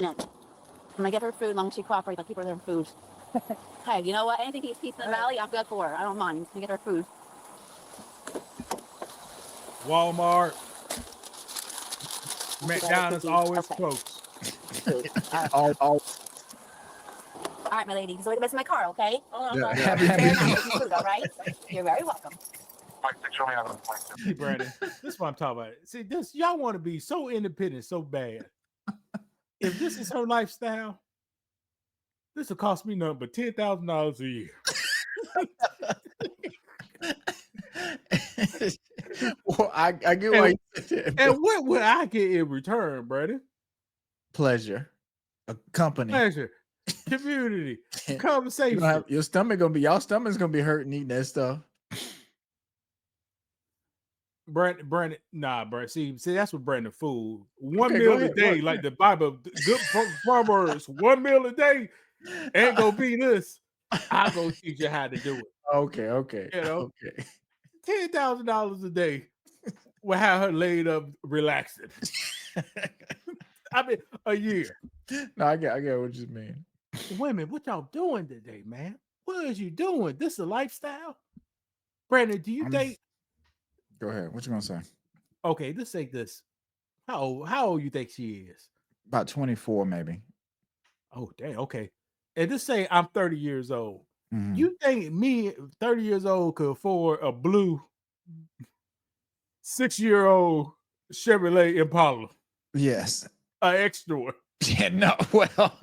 I'm gonna get her food as long as she cooperates. I'll keep her their food. Hey, you know what? Anything to eat pizza in the valley, I'm good for. I don't mind. You get her food. Walmart, And she got her McDonald's cookies. always Okay. close. Food. All right. All All right, my lady. So it's in my car, okay? Hold on. yeah, Fair happy enough. Get some food, all right? You're very welcome. See, Brandon, this is what I'm talking about. See, this y'all want to be so independent, so bad. If this is her lifestyle, this will cost me nothing but $10,000 a year. Well, I get why you said that, And what would I get in return, Brandon? pleasure, a company. Pleasure, community, You conversation. gonna have, your stomach's gonna be hurting eating that stuff. Brandon, nah, Brandon. See, that's what Brandon fool. One Okay, meal go a ahead. day, What? like the Bible, good Proverbs. 1 meal a day ain't gonna be this. I go teach you how to do it. Okay. You know, Okay. $10,000 a day will have her laid up relaxing. I mean, a year. No, I get what you mean. Women, what y'all doing today, man? What is you doing? This is a lifestyle? Brandon, do you think? Go ahead. What you gonna say? Okay, let's say this. How old you think she is? About 24, maybe. Oh, damn. Okay. And just say I'm 30 years old. Mhm. You think me, 30 years old, could afford a blue 6-year-old Chevrolet Impala? Yes. An extra one. Yeah, no, well,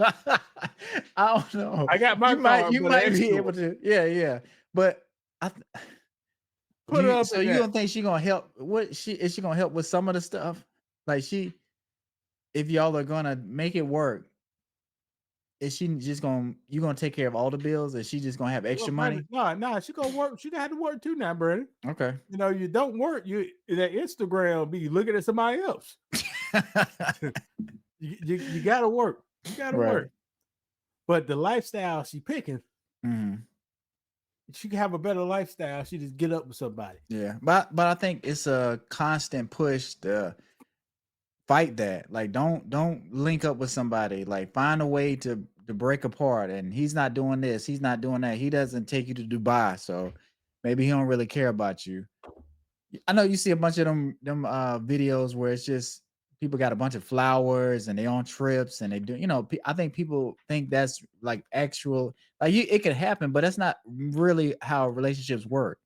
I don't know. I got my You car, might but an be extra able one. to. Yeah. But I Put her up so in you that. don't think she gonna help? What is she gonna help with some of the stuff? Like if y'all are gonna make it work, is she just you gonna take care of all the bills? Is she just gonna have extra money? No, she gonna work. She gonna have to work too now, Brandon. Okay. You know, you don't work. You that Instagram be looking at somebody else. you gotta work. You gotta Right. work. But the lifestyle she picking, Mhm. she can have a better lifestyle. She just get up with somebody. Yeah, but I think it's a constant push to fight that. Like, don't link up with somebody. Like, find a way to break apart. And he's not doing this. He's not doing that. He doesn't take you to Dubai, so maybe he don't really care about you. I know you see a bunch of them videos where it's just people got a bunch of flowers and they on trips and they do. I think people think that's like actual. Like, it could happen, but that's not really how relationships work.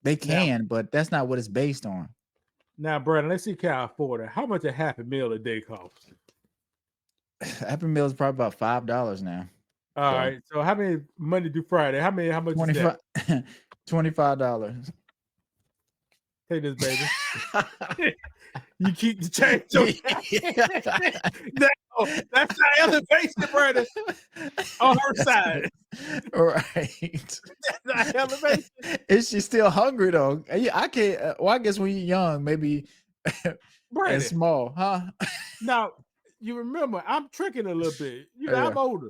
They can, but that's not what it's based on. Now, Brandon, let's see, can I afford it? How much a Happy Meal a day costs? Happy Meal is probably about $5 now. All right. So how many Monday through Friday? How much is that? $25. Take this, baby. You keep the change. That's not elevation, Brandon. On her side. Right. That's not elevation. Is she still hungry though? I can't. Well, I guess when you're young, maybe Brandon. and small, huh? Now, you remember, I'm tricking a little bit. I'm older.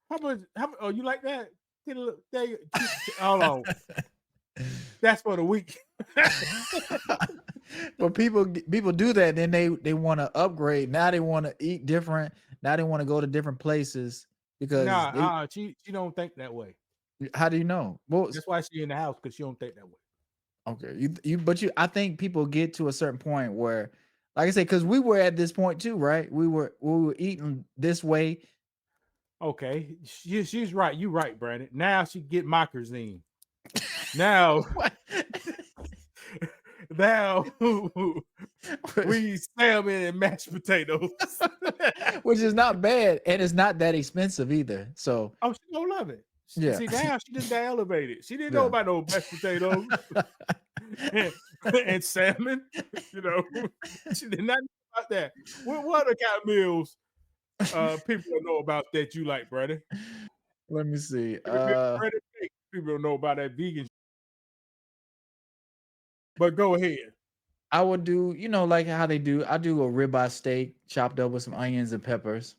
How much? Oh, you like that? Hold on. That's for the week. But people do that. Then they want to upgrade. Now they want to eat different. Now they want to go to different places because she don't think that way. How do you know? Well, that's why she in the house, because she don't think that way. Okay, I think people get to a certain point where, like I said, because we were at this point too, right? We were eating this way. Okay, she's right. You right, Brandon. Now she get microzine. Now, now we eat salmon and mashed potatoes, which is not bad, and it's not that expensive either. So, she gonna love it. Yeah. See, now she just got elevated. She didn't know about no mashed potatoes and salmon. She did not know about that. What other kind of meals people don't know about that you like, Brandon? Let me see. People don't know about that vegan. But go ahead. I would do, like how they do. I do a ribeye steak chopped up with some onions and peppers.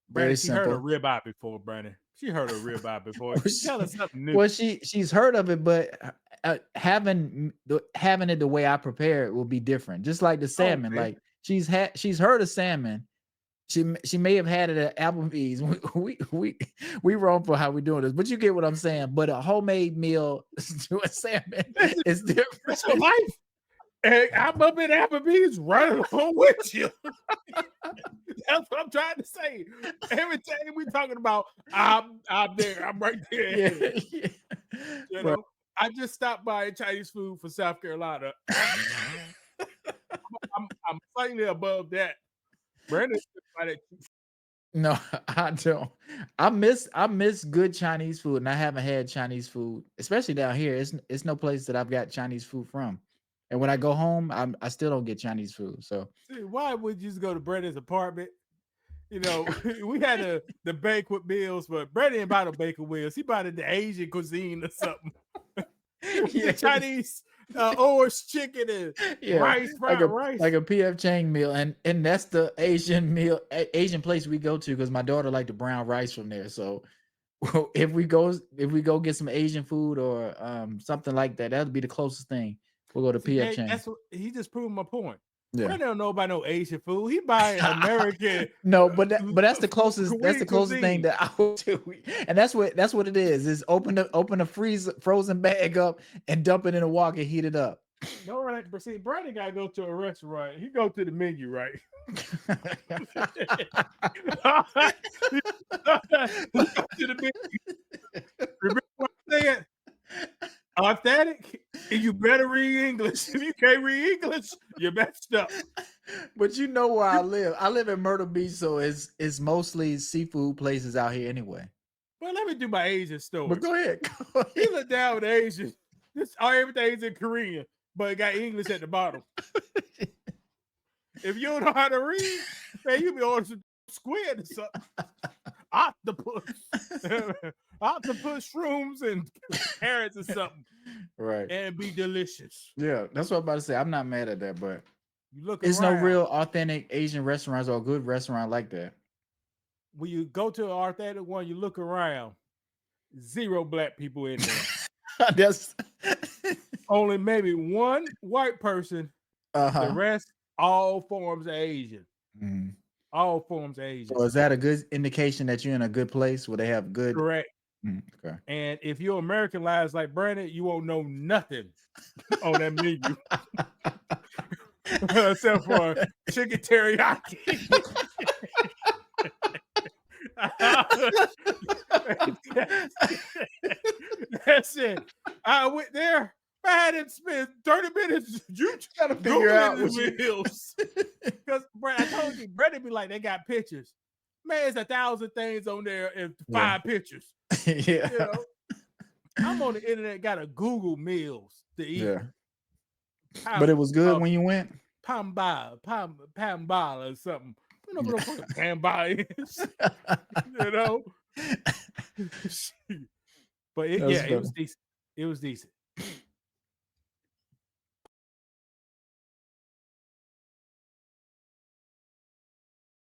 Brandon, she heard a ribeye before, Brandon. She heard a ribeye before. Tell us something new. Well, she's heard of it, but having it the way I prepare it will be different. Just like the salmon. Okay. Like she's heard of salmon, She may have had it at Applebee's. We wrong for how we doing this, but you get what I'm saying. But a homemade meal doing salmon is different. That's your life. And I'm up at Applebee's running along with you. That's what I'm trying to say. Every time we talking about, I'm there. I'm right there. Yeah. You know, I just stopped by Chinese food for South Carolina. I'm slightly above that. Brandon, No, I don't. I miss good Chinese food, and I haven't had Chinese food, especially down here. It's no place that I've got Chinese food from. And when I go home, I still don't get Chinese food. So see, why would you just go to Brandon's apartment? You know, we had the banquet meals, but Brandon didn't buy the banquet meals. He bought it the Asian cuisine or something. Yeah. The Chinese orange chicken and rice, fried rice. Like a PF Chang meal, and that's the Asian meal, Asian place we go to because my daughter liked the brown rice from there. So if we go get some Asian food or something like that, that'll be the closest thing. We'll go to PF Chang. That's what he just proved my point. Yeah. Brandon don't know about no Asian food. He buy American. No, but that's the closest. That's the closest thing that I would do, and that's what it is. Is open the frozen bag up and dump it in a wok and heat it up. No, right? But see, Brandon gotta go to a restaurant. He go to the menu, right? To the menu. Remember what I said? Authentic, and you better read English. If you can't read English, you're messed up. But you know where I live. I live in Myrtle Beach, so it's mostly seafood places out here anyway. Well, let me do my Asian story. But go ahead. He looked down with Asian. Everything's in Korean, but it got English at the bottom. If you don't know how to read, man, you be ordering some squid or something. Octopus shrooms and carrots or something. Right. And be delicious. Yeah, that's what I'm about to say. I'm not mad at that, but you look it's around. No real authentic Asian restaurants or a good restaurant like that. When you go to an authentic one, you look around, 0 black people in there. That's only maybe one white person. The rest, all forms of Asian. Mm-hmm. All forms of Asian. So is that a good indication that you're in a good place where they have good? Correct. Okay. And if you're Americanized like Brandon, you won't know nothing on that menu. Except for chicken teriyaki. That's it. I went there. I had to spend 30 minutes. You gotta figure out what meals. Because I told you, Brandon be like, they got pictures. Man, there's 1,000 things on there and 5 pictures. Yeah. You know? I'm on the internet, got to Google meals to eat. Yeah. But it was good when you went? Pambala or something. You know what Pambala is. You know? But it was decent. It was decent.